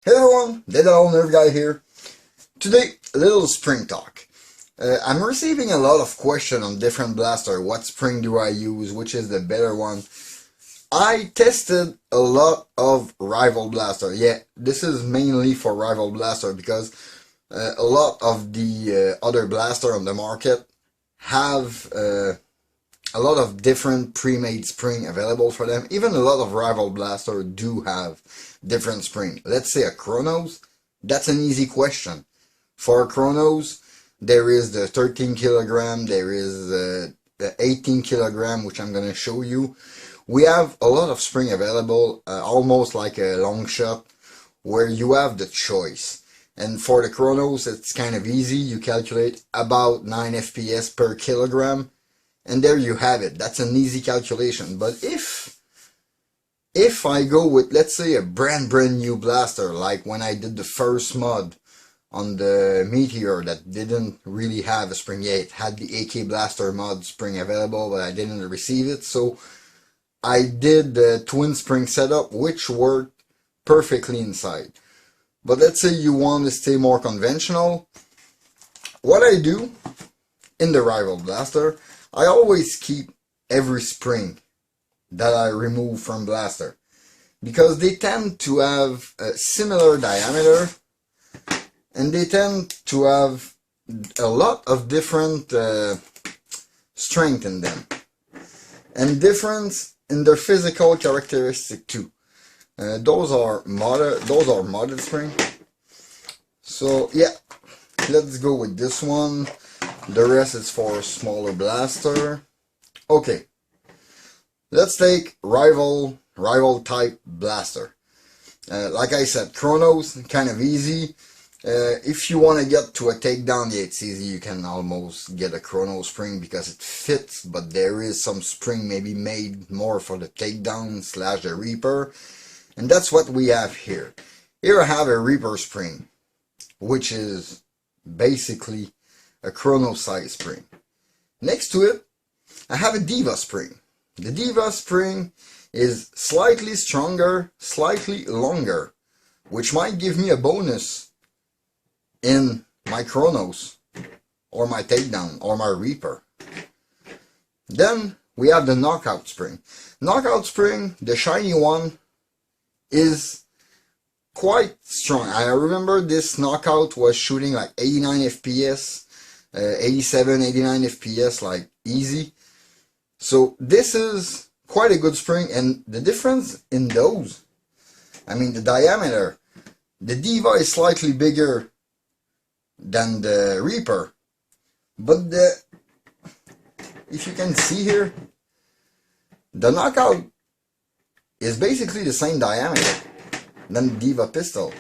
Hey everyone, thatoldnerfguy here. Today, a little spring talk. I'm receiving a lot of questions on different blaster. What spring do I use? Which is the better one? I tested a lot of rival blaster. Yeah, this is mainly for rival blaster because a lot of the other blaster on the market have a lot of different pre-made spring available for them. Even a lot of rival blaster do have different spring. Let's say a Chronos, that's an easy question. For Chronos, there is the 13 kilogram, there is the 18 kilogram, which I'm going to show you. We have a lot of spring available, almost like a long shot, where you have the choice. And for the Chronos, it's kind of easy. You calculate about 9 FPS per kilogram. And there you have it. That's an easy calculation. But if I go with, let's say, a brand new blaster, like when I did the first mod on the Meteor that didn't really have a spring yet, it had the AK Blaster mod spring available, but I didn't receive it. So I did the twin spring setup, which worked perfectly inside. But let's say you want to stay more conventional. What I do in the rival blaster, I always keep every spring that I remove from blaster because they tend to have a similar diameter and they tend to have a lot of different strength in them and difference in their physical characteristic too. Those are modded spring. So yeah, let's go with this one. The rest is for a smaller blaster. Okay, let's take rival type blaster. Like I said, Chronos, kind of easy. If you want to get to a takedown, yeah, it's easy. You can almost get a Chrono spring because it fits, but there is some spring maybe made more for the takedown / the Reaper. And that's what we have here. Here I have a Reaper spring, which is basically a Chrono size spring. Next to it, I have a Diva spring. The Diva spring is slightly stronger, slightly longer, which might give me a bonus in my Chronos, or my takedown, or my Reaper. Then we have the Knockout spring. Knockout spring, the shiny one, is quite strong. I remember this Knockout was shooting like 89 FPS, 87, 89 FPS, like easy. So this is quite a good spring, and the difference in those, I mean the diameter, the Diva is slightly bigger than the Reaper, but if you can see here, the Knockout is basically the same diameter than the Diva pistol,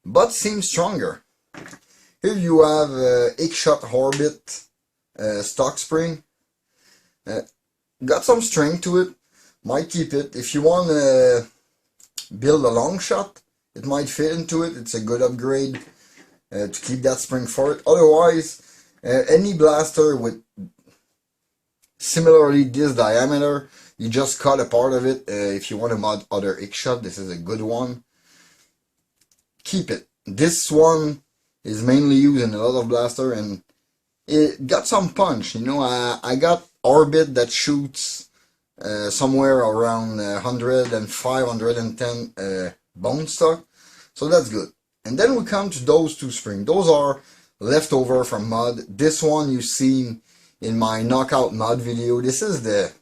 but seems stronger. Here you have X-Shot Orbit stock spring. Got some strength to it. Might keep it. If you want to build a long shot, it might fit into it. It's a good upgrade to keep that spring for it. Otherwise, any blaster with similarly this diameter, you just cut a part of it. If you want to mod other X-Shot, this is a good one. Keep it. This one is mainly used in a lot of blaster, and it got some punch. You know, I got Orbit that shoots somewhere around 105, 110 bone stock, so that's good. And then we come to those two springs. Those are leftover from mod. This one you've seen in my Knockout mod video. This is the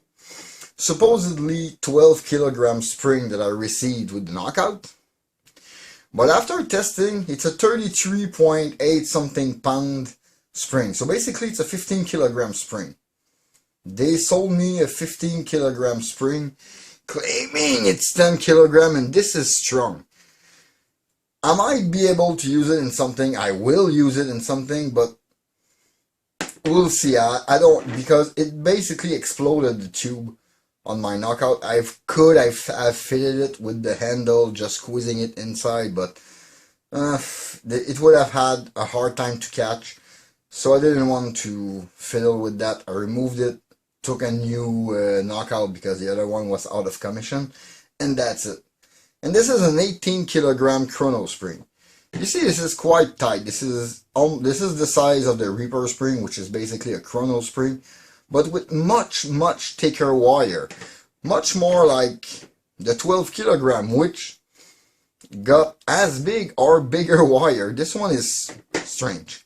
supposedly 12 kilogram spring that I received with the Knockout. But after testing, it's a 33.8 something pound spring. So basically it's a 15 kilogram spring. They sold me a 15 kilogram spring, claiming it's 10 kilogram, and this is strong. I might be able to use it in something. I will use it in something, but we'll see. I don't, because it basically exploded the tube on my Knockout. I've fitted it with the handle, just squeezing it inside, but it would have had a hard time to catch. So I didn't want to fiddle with that. I removed it, took a new Knockout because the other one was out of commission, and that's it. And this is an 18 kilogram chrono spring. You see, this is quite tight. This is the size of the Reaper spring, which is basically a chrono spring, but with much thicker wire, much more like the 12 kilogram, which got as big or bigger wire. This one is strange.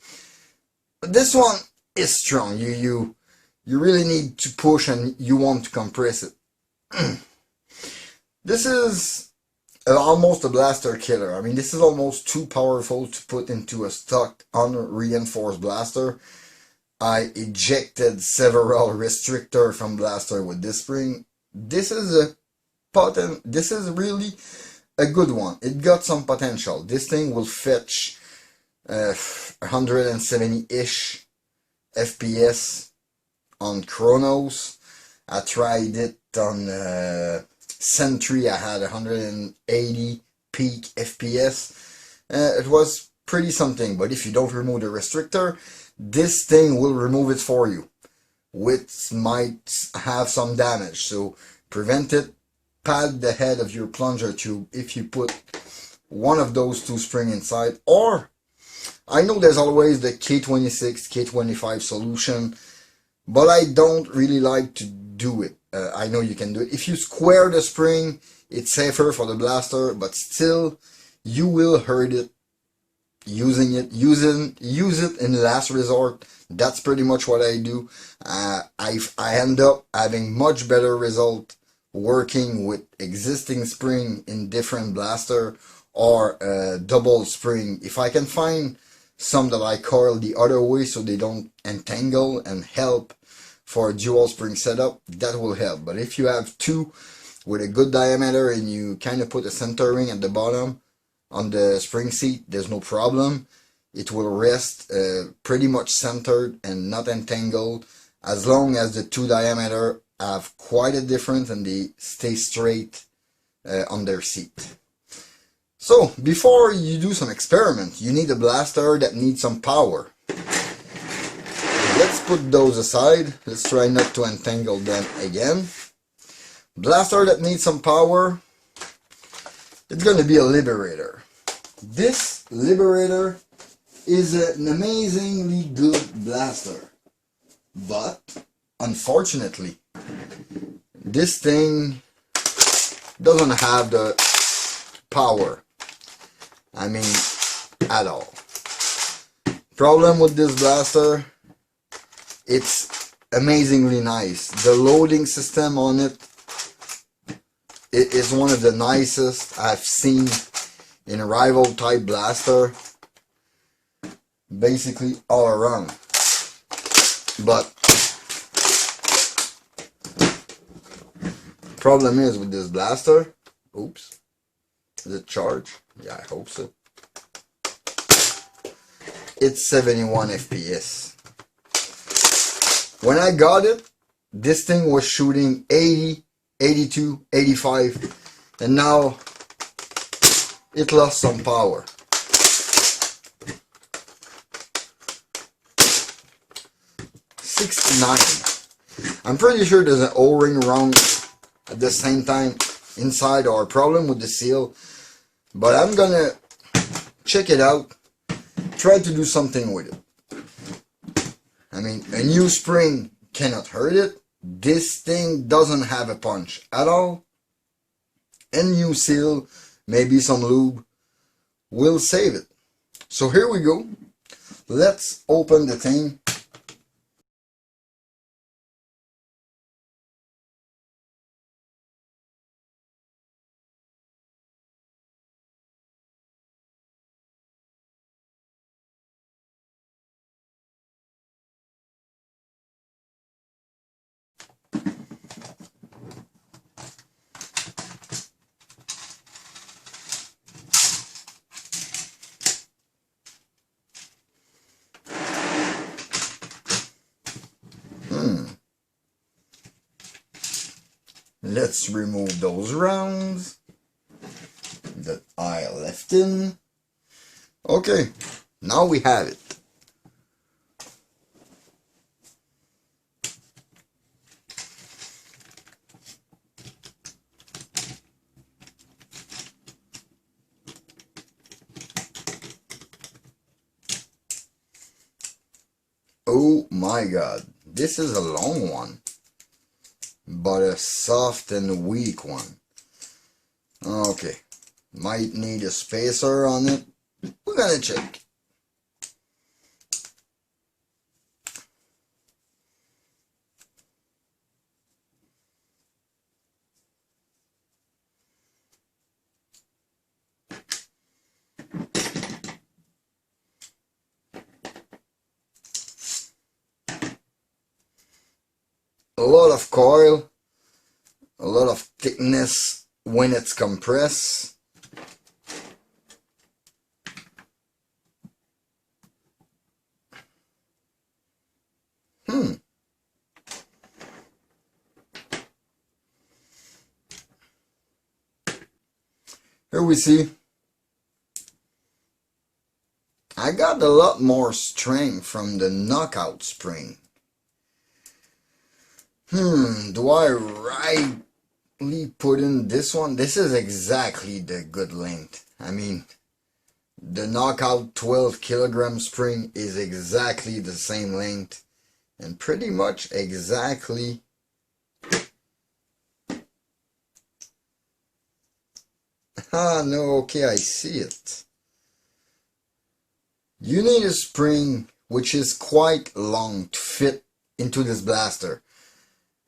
But this one is strong. You really need to push and you want to compress it. This is almost a blaster killer. I mean, this is almost too powerful to put into a stock unreinforced blaster. I ejected several restrictor from blaster with this spring. This is really a good one. It got some potential. This thing will fetch 170-ish FPS on Chronos. I tried it on Sentry. I had 180 peak FPS. It was pretty something, but if you don't remove the restrictor, this thing will remove it for you, which might have some damage. So prevent it. Pad the head of your plunger tube if you put one of those two springs inside. Or I know there's always the K26, K25 solution, but I don't really like to do it. I know you can do it. If you square the spring, it's safer for the blaster, but still you will hurt it using it. Use it in last resort. That's pretty much what I do. I end up having much better result working with existing spring in different blaster or double spring. If I can find some that I coil the other way so they don't entangle and help for a dual spring setup, that will help. But if you have two with a good diameter and you kind of put a center ring at the bottom on the spring seat, there's no problem. It will rest pretty much centered and not entangled, as long as the two diameter have quite a difference and they stay straight on their seat. So before you do some experiment, you need a blaster that needs some power. Let's put those aside. Let's try not to entangle them again. Blaster that needs some power, it's going to be a Liberator. This Liberator is an amazingly good blaster, but unfortunately this thing doesn't have the power. I mean, at all. Problem with this blaster, it's amazingly nice. The loading system on it is one of the nicest I've seen in a rival type blaster, basically all around. But problem is with this blaster, oops, is it charged? Yeah, I hope so. It's 71 FPS. When I got it, this thing was shooting 80, 82, 85, and now it lost some power. I'm pretty sure there's an O-ring wrong at the same time inside, or a problem with the seal, but I'm gonna check it out, try to do something with it. I mean, a new spring cannot hurt it. This thing doesn't have a punch at all. A new seal, maybe some lube, will save it. So here we go. Let's open the thing. Let's remove those rounds that I left in. Okay, now we have it. Oh my god, this is a long one, but a soft and weak one. Okay, might need a spacer on it. We're gonna check. A lot of coil, a lot of thickness when it's compressed. Here we see I got a lot more strength from the knockout spring. Do I rightly put in this one? This is exactly the good length. I mean, the knockout 12 kilogram spring is exactly the same length and pretty much exactly no, okay, I see it. You need a spring which is quite long to fit into this blaster.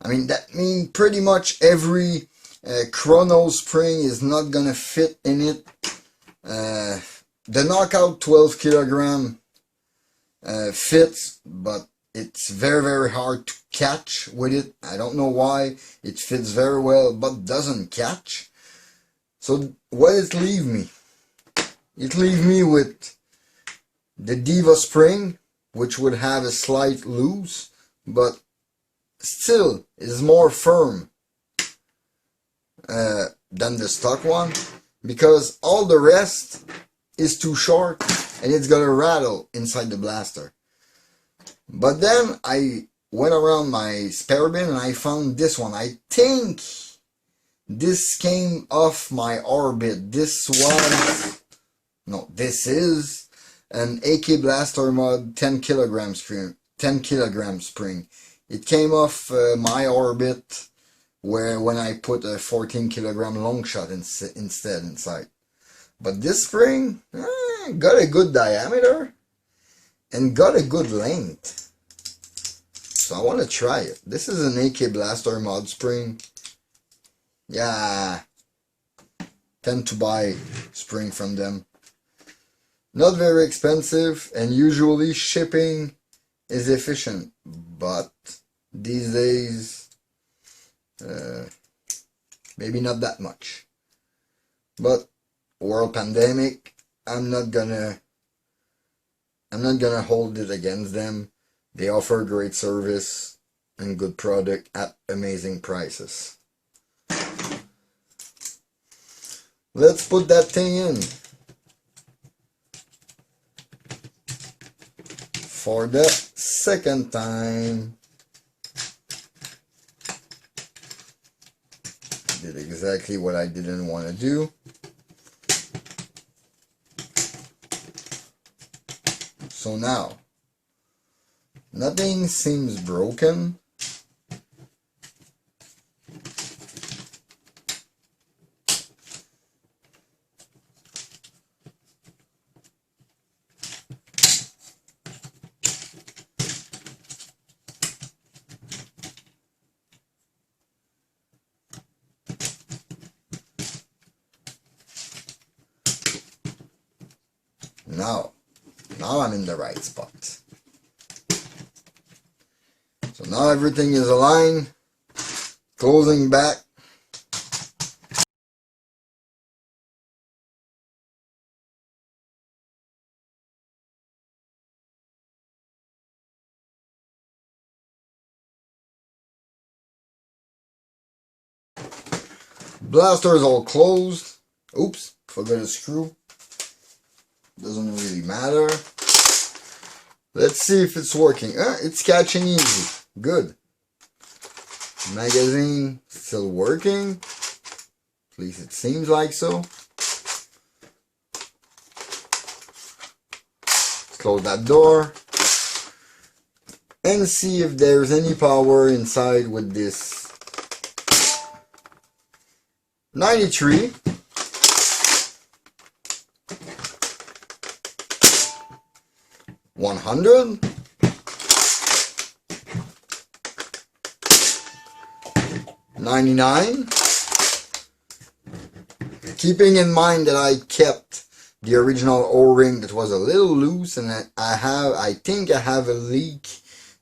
I mean, that means pretty much every chrono spring is not gonna fit in it. The knockout 12 kilogram fits, but it's very, very hard to catch with it. I don't know why. It fits very well, but doesn't catch. So what it leave me? It leave me with the Diva spring, which would have a slight loose, but still is more firm than the stock one, because all the rest is too short and it's gonna rattle inside the blaster. But then I went around my spare bin and I found this one. I think this came off my orbit. This is an AK Blaster Mod 10 kilogram spring. 10 kilogram spring. It came off my orbit when I put a 14 kilogram long shot instead inside. But this spring got a good diameter and got a good length. So I want to try it. This is an AK Blaster Mod spring. Yeah, tend to buy spring from them. Not very expensive, and usually shipping is efficient, but these days maybe not that much. But world pandemic, I'm not gonna hold it against them. They offer great service and good product at amazing prices. Let's put that thing in for the second time. Did exactly what I didn't want to do. So now, nothing seems broken. Now I'm in the right spot. So now everything is aligned, closing back. Blaster is all closed. Oops, forgot a screw. Doesn't really matter. Let's see if it's working. It's catching easy. Good. Magazine still working. At least it seems like so. Close that door. and see if there's any power inside with this 93, 100, 99. Keeping in mind that I kept the original O-ring that was a little loose, and I think I have a leak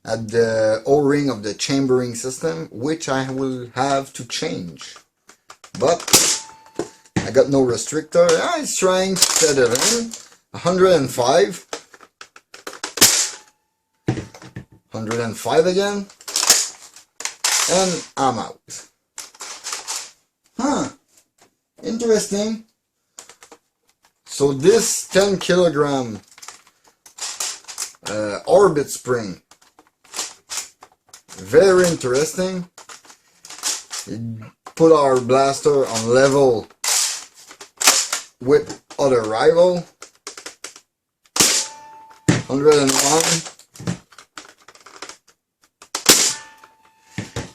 at the O-ring of the chambering system, which I will have to change. But I got no restrictor. It's trying to set it in. 105. 105 again. And I'm out. Huh. Interesting. So this 10 kilogram orbit spring, very interesting. It put our blaster on level with other rival. 101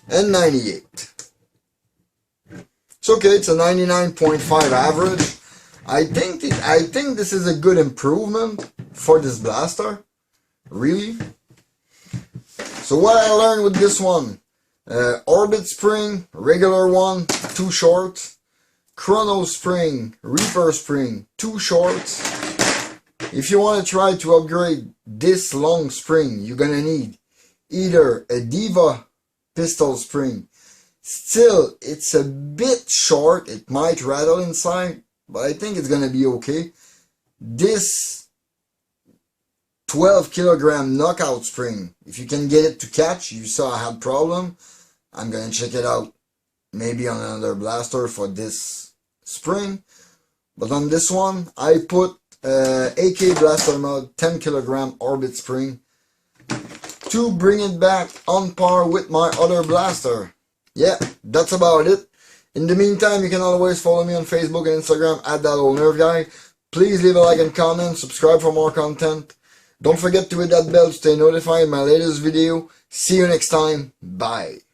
and 98. It's okay, it's a 99.5 average. I think this is a good improvement for this blaster, really. So what I learned with this one, orbit spring, regular one, too short. Chrono spring, Reaper spring, too short. If you want to try to upgrade this long spring, you're gonna need either a Diva pistol spring. Still, it's a bit short, it might rattle inside, but I think it's gonna be okay. This 12 kilogram knockout spring, if you can get it to catch, you saw I had problem. I'm gonna check it out maybe on another blaster for this spring. But on this one, I put AK blaster mod 10 kilogram orbit spring to bring it back on par with my other blaster. Yeah, that's about it. In the meantime, you can always follow me on Facebook and Instagram at thatoldnerfguy. Please leave a like and comment, subscribe for more content. Don't forget to hit that bell to stay notified of my latest video. See you next time. Bye.